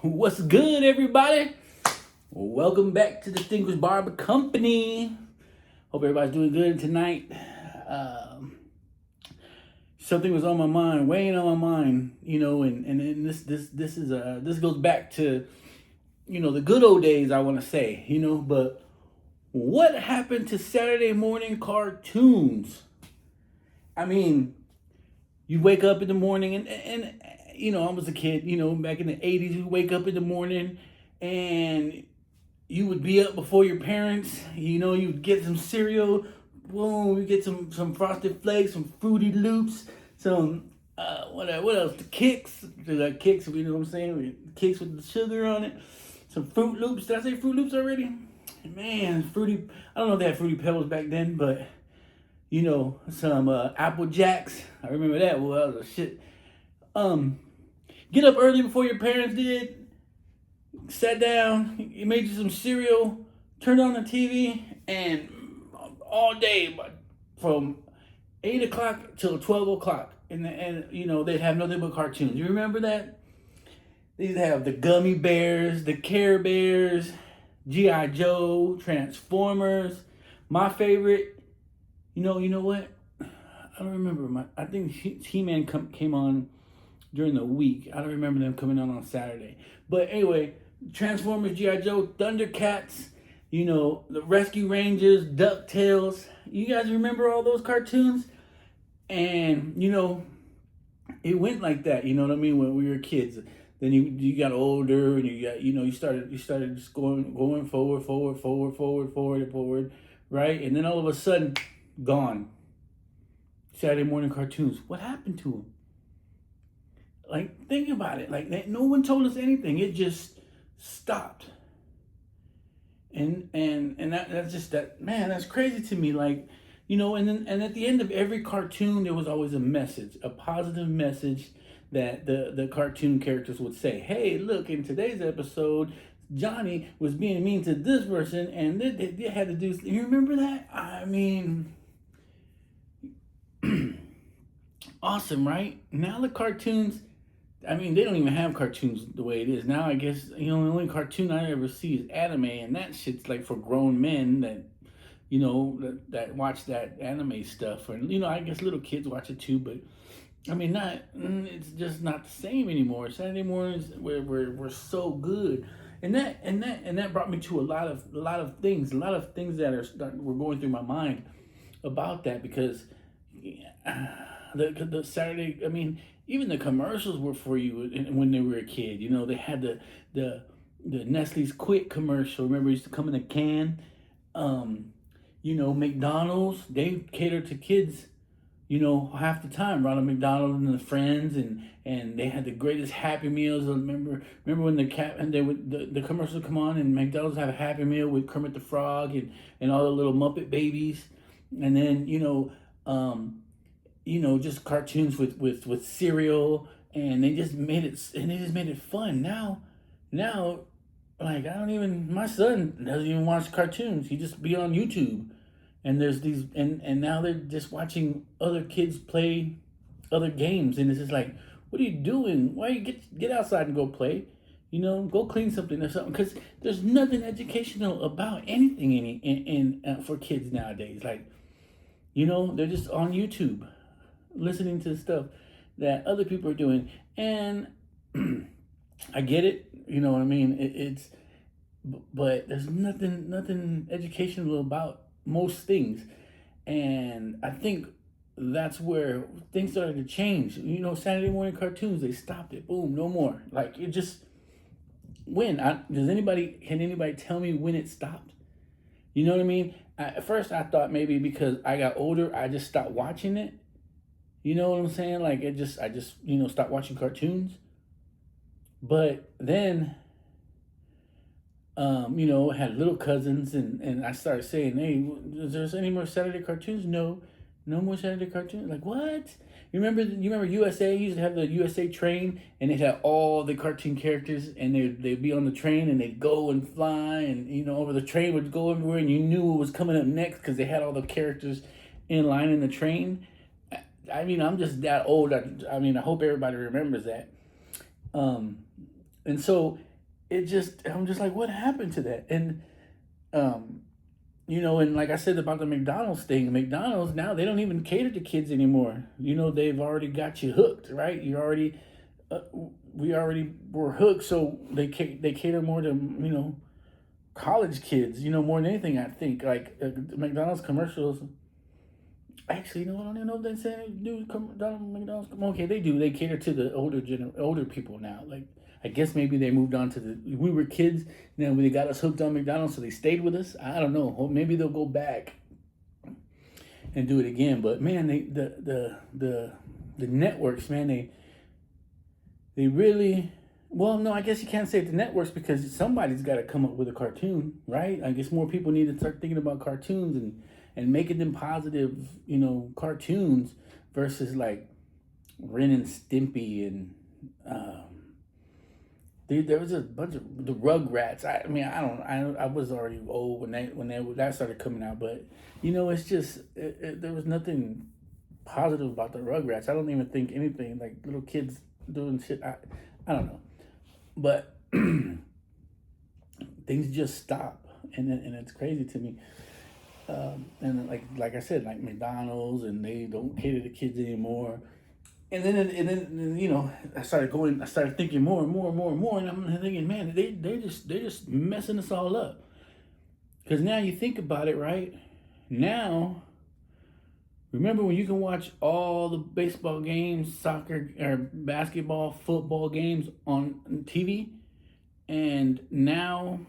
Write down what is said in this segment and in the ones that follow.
What's good, everybody? Welcome back to Distinguished Barber Company. Hope everybody's doing good tonight. Something was on my mind, weighing on my mind, and this goes back to, the good old days, I want to say, but what happened to Saturday morning cartoons? I mean, you wake up in the morning and I was a kid, back in the 80s, you wake up in the morning and you would be up before your parents, you'd get some cereal, boom, you get some Frosted Flakes, some Fruity Loops, some, what else, the Kicks, you know what I'm saying, Kicks with the sugar on it, some Fruit Loops, did I say Fruit Loops already? Man, I don't know if they had Fruity Pebbles back then, but some Apple Jacks. I remember that. Well, that was a shit. Get up early before your parents did. Sat down. You made you some cereal. Turned on the TV, and all day, from 8 o'clock till 12 o'clock, and they'd have nothing but cartoons. You remember that? They'd have the Gummy Bears, the Care Bears, G.I. Joe, Transformers. My favorite. You know what? I don't remember. I think He-Man came on during the week. I don't remember them coming on Saturday. But anyway, Transformers, G.I. Joe, Thundercats, the Rescue Rangers, DuckTales. You guys remember all those cartoons? And, it went like that, you know what I mean, when we were kids. Then you got older and you started just going forward, right? And then all of a sudden, gone. Saturday morning cartoons. What happened to them? Like, think about it. Like, no one told us anything. It just stopped. And that's just that, man, that's crazy to me. Like, and at the end of every cartoon, there was always a message, a positive message that the cartoon characters would say. Hey, look, in today's episode, Johnny was being mean to this person, and they had to do. You remember that? I mean, awesome, right? Now the cartoons, I mean, they don't even have cartoons the way it is now. I guess the only cartoon I ever see is anime, and that shit's like for grown men that that watch that anime stuff, and I guess little kids watch it too, but. I mean, it's just not the same anymore. Saturday mornings were so good, and that brought me to a lot of things that were going through my mind about that, because the Saturday, I mean, even the commercials were for you when they were a kid. They had the Nestle's Quick commercial. Remember, it used to come in a can. McDonald's, they cater to kids. Half the time, Ronald McDonald and the Friends, and they had the greatest Happy Meals. Remember when the commercials would come on, and McDonald's have a Happy Meal with Kermit the Frog and all the little Muppet babies, and then just cartoons with cereal, and they just made it fun. Now, like, my son doesn't even watch cartoons. He just be on YouTube. And there's these, and now they're just watching other kids play other games, and it's just like, what are you doing? Why you get outside and go play? Go clean something or something, because there's nothing educational about anything in for kids nowadays. Like, they're just on YouTube, listening to stuff that other people are doing, and I get it. You know what I mean? But there's nothing educational about most things, and I think that's where things started to change. Saturday morning cartoons, they stopped it. Boom, no more. Like, it just can anybody tell me when it stopped? You know what I mean? At first I thought maybe because I got older, I just stopped watching it. You know what I'm saying? Like, I just stopped watching cartoons. But then had little cousins, and I started saying, hey, is there any more Saturday cartoons? No more Saturday cartoons. Like, what? You remember USA? You used to have the USA train, and it had all the cartoon characters, and they'd be on the train, and they'd go and fly, and over the train would go everywhere, and you knew what was coming up next because they had all the characters in line in the train. I mean, I'm just that old. I hope everybody remembers that. And so I'm just like, what happened to that? And um, and like I said about the McDonald's thing, McDonald's now they don't even cater to kids anymore. They've already got you hooked, right? Uh, we already were hooked, so they cater more to college kids, more than anything. I think like McDonald's commercials. Actually, I don't even know if they say they do McDonald's. Okay, they do. They cater to the older people now. Like I guess maybe they moved on to we were kids, then they got us hooked on McDonald's, so they stayed with us. I don't know. Or maybe they'll go back and do it again. But man, the networks, man, they really. Well, no, I guess you can't say the networks because somebody's got to come up with a cartoon, right? I guess more people need to start thinking about cartoons and making them positive, cartoons versus like Ren and Stimpy and there was a bunch of the Rugrats. I mean, I was already old when that started coming out, but it's just there was nothing positive about the Rugrats. I don't even think anything like little kids doing shit. I don't know, but things just stop, and it's crazy to me. And like I said, like McDonald's, and they don't cater to kids anymore. And then I started thinking more and more and more and more, and I'm thinking, man, they're just messing us all up. Because now you think about it, right? Now, remember when you can watch all the baseball games, soccer or basketball, football games on TV, and now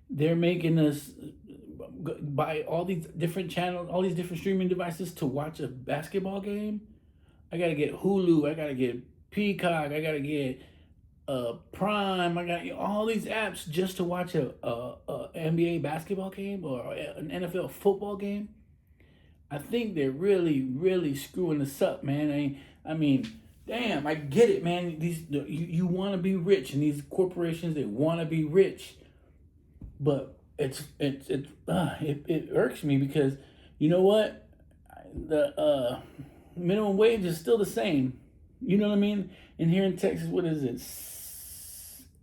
they're making us buy all these different channels, all these different streaming devices to watch a basketball game. I gotta get Hulu. I gotta get Peacock. I gotta get Prime. I got all these apps just to watch a NBA basketball game or an NFL football game. I think they're really, really screwing us up, man. I mean, damn, I get it, man. You want to be rich, and these corporations they want to be rich, but it irks me because you know what, the minimum wage is still the same. You know what I mean? And here in Texas, what is it?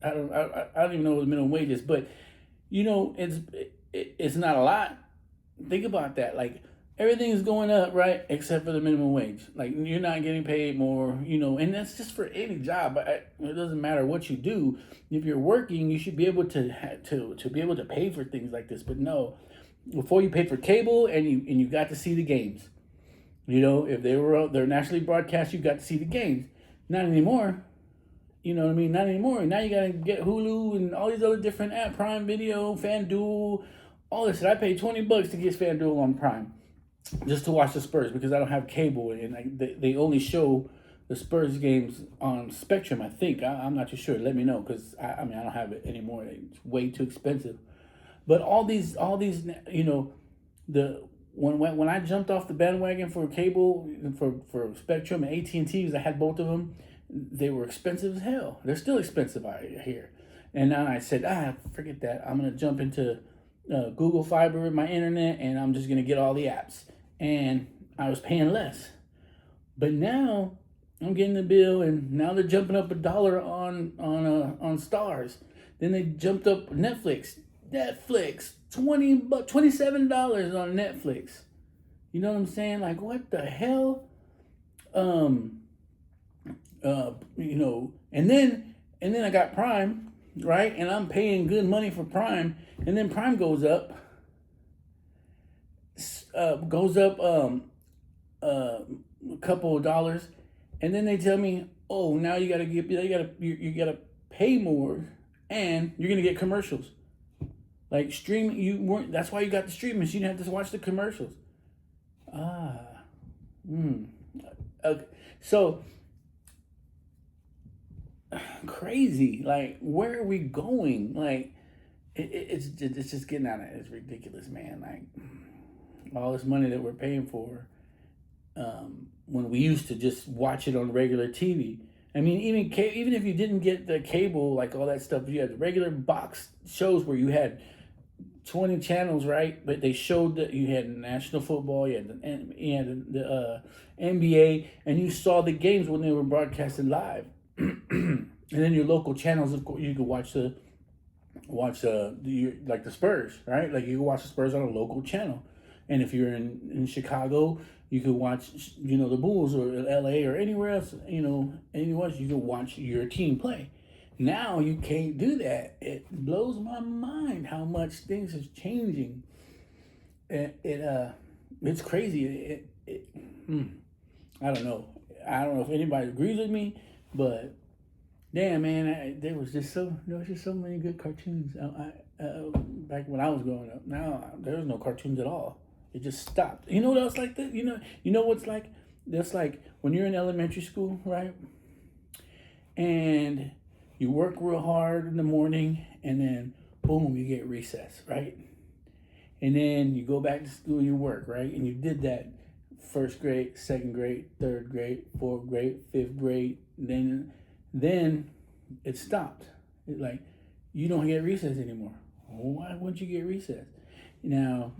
I don't even know what the minimum wage is, but it's not a lot. Think about that. Like everything is going up, right? Except for the minimum wage. Like you're not getting paid more, and that's just for any job. It doesn't matter what you do. If you're working, you should be able to be able to pay for things like this. But no, before you paid for cable and you got to see the games. If they're nationally broadcast, you got to see the games. Not anymore. You know what I mean? Not anymore. Now you gotta get Hulu and all these other different apps, Prime Video, FanDuel, all this shit. I paid $20 to get FanDuel on Prime just to watch the Spurs because I don't have cable and they only show the Spurs games on Spectrum. I think I'm not too sure. Let me know because I don't have it anymore. It's way too expensive. But all these the when I jumped off the bandwagon for cable for Spectrum and AT&T, because I had both of them, they were expensive as hell. They're still expensive out here. And now I said, forget that. I'm gonna jump into Google Fiber in my internet, and I'm just gonna get all the apps. And I was paying less, but now I'm getting the bill, and now they're jumping up $1 on Stars. Then they jumped up Netflix, $27 on Netflix. You know what I'm saying? Like what the hell? And then I got Prime, right? And I'm paying good money for Prime, and then Prime goes up a couple of dollars, and then they tell me, oh, now you gotta pay more, and you're gonna get commercials. Like streaming, that's why you got the streaming. So you didn't have to watch the commercials. Okay. So crazy. Like, where are we going? Like, it's just getting out of it. It's ridiculous, man. Like, all this money that we're paying for, when we used to just watch it on regular TV. I mean, even if you didn't get the cable, like all that stuff, you had the regular box shows where you had 20 channels, right? But they showed that you had national football, you had the NBA, and you saw the games when they were broadcasted live. And then your local channels, of course, you could like the Spurs, right? Like you can watch the Spurs on a local channel. And if you're in Chicago, you could watch, the Bulls, or LA, or anywhere else, anywhere else, you can watch your team play. Now you can't do that. It blows my mind how much things is changing. It's crazy. I don't know. I don't know if anybody agrees with me, but damn, man, there was just so many good cartoons. Back when I was growing up. Now there was no cartoons at all. It just stopped. You know what else like that? You know what's like? That's like when you're in elementary school, right? And you work real hard in the morning, and then boom, you get recess, right? And then you go back to school, you work, right? And you did that first grade, second grade, third grade, fourth grade, fifth grade. Then it stopped. Like, you don't get recess anymore. Why wouldn't you get recess? Now,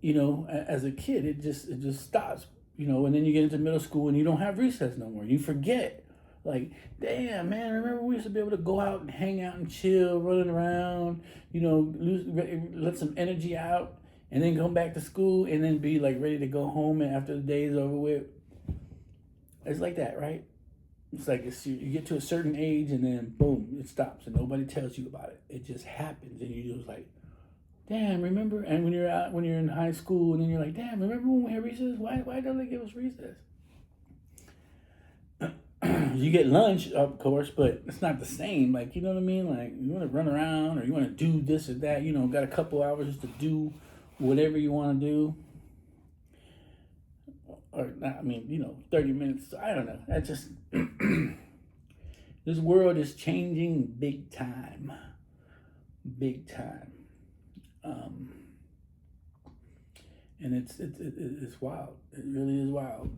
as a kid, it just stops. And then you get into middle school and you don't have recess no more. You forget. Like, damn, man, remember we used to be able to go out and hang out and chill, running around, let some energy out, and then come back to school and then be like ready to go home after the day is over with. It's like that, right? It's like you get to a certain age and then boom, it stops and nobody tells you about it. It just happens and you just like, damn, remember? And when you're in high school and then you're like, damn, remember when we had recess? Why don't they give us recess? You get lunch, of course, but it's not the same. Like, you know what I mean? Like, you want to run around or you want to do this or that. Got a couple hours to do whatever you want to do. Or, 30 minutes. I don't know. That just... This world is changing big time. Big time. And it's wild. It really is wild.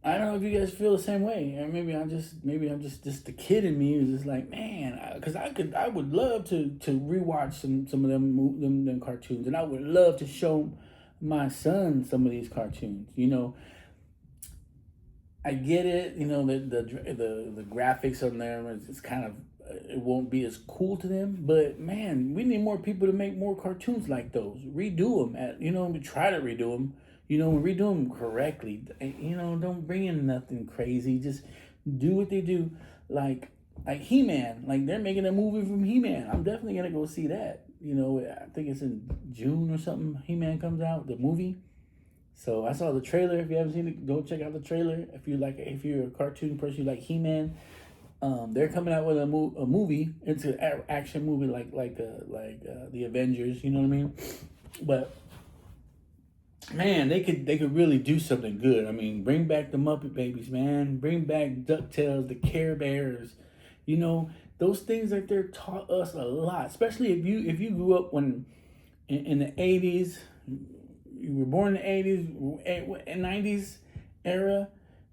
I don't know if you guys feel the same way, or maybe I'm just the kid in me who's just like, man, because I would love to rewatch some of them cartoons, and I would love to show my son some of these cartoons. I get it. The graphics on there, it's kind of, it won't be as cool to them, but man, we need more people to make more cartoons like those. Redo them we try to redo them. Redo them correctly. Don't bring in nothing crazy. Just do what they do. Like He-Man. Like, they're making a movie from He-Man. I'm definitely gonna go see that. I think it's in June or something. He-Man comes out, the movie. So I saw the trailer. If you haven't seen it, go check out the trailer. If you're a cartoon person, you like He-Man. They're coming out with a movie. It's an action movie, like the Avengers. You know what I mean? But man, they could really do something good. I mean, bring back the Muppet Babies, man. Bring back DuckTales, the Care Bears. Those things right there taught us a lot. Especially if you grew up in the 80s, you were born in the 80s and 90s era.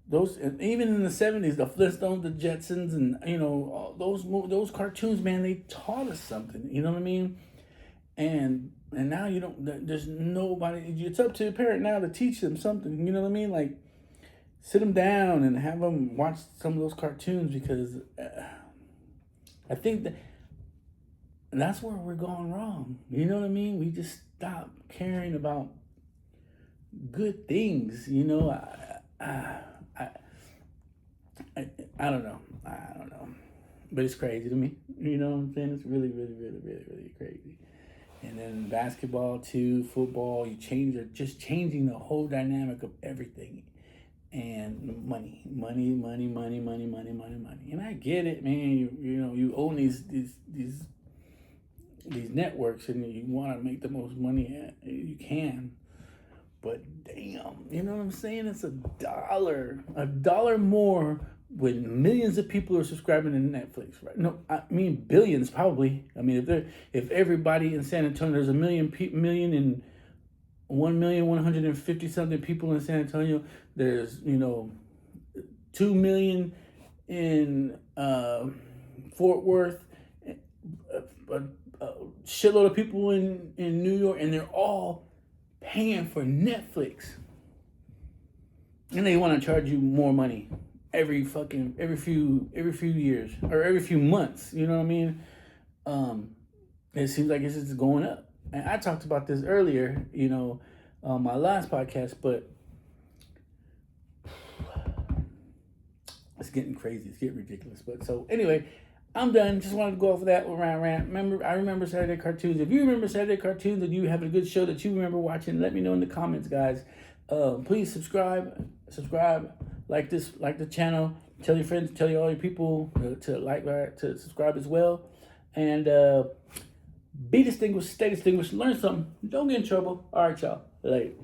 Those, even in the 70s, the Flintstones, the Jetsons, and all those cartoons, man, they taught us something. You know what I mean? And now you don't. There's nobody. It's up to the parent now to teach them something. You know what I mean? Like, sit them down and have them watch some of those cartoons, because I think that's where we're going wrong. You know what I mean? We just stop caring about good things. I don't know. But it's crazy to me. You know what I'm saying? It's really, really, really, really, really crazy. And then basketball too, football, you're just changing the whole dynamic of everything. And money. And I get it, man. You own these networks, and you want to make the most money you can. But damn, you know what I'm saying? It's $1 more when millions of people are subscribing to Netflix, right? No, I mean billions probably. I mean, if everybody in San Antonio, there's a million and 1,150 something people in San Antonio. There's 2 million in Fort Worth, a shitload of people in New York, and they're all paying for Netflix. and they want to charge you more money every few years or every few months. You know what I mean? It seems like it's just going up. And I talked about this earlier, on my last podcast, but it's getting crazy. It's getting ridiculous. But so anyway, I'm done. Just wanted to go off of that with Rant Rant. I remember Saturday cartoons. If you remember Saturday cartoons and you have a good show that you remember watching, let me know in the comments, guys. Please subscribe, like the channel. Tell your friends, tell all your people to subscribe as well, and be distinguished, stay distinguished, learn something. Don't get in trouble. All right, y'all. Later.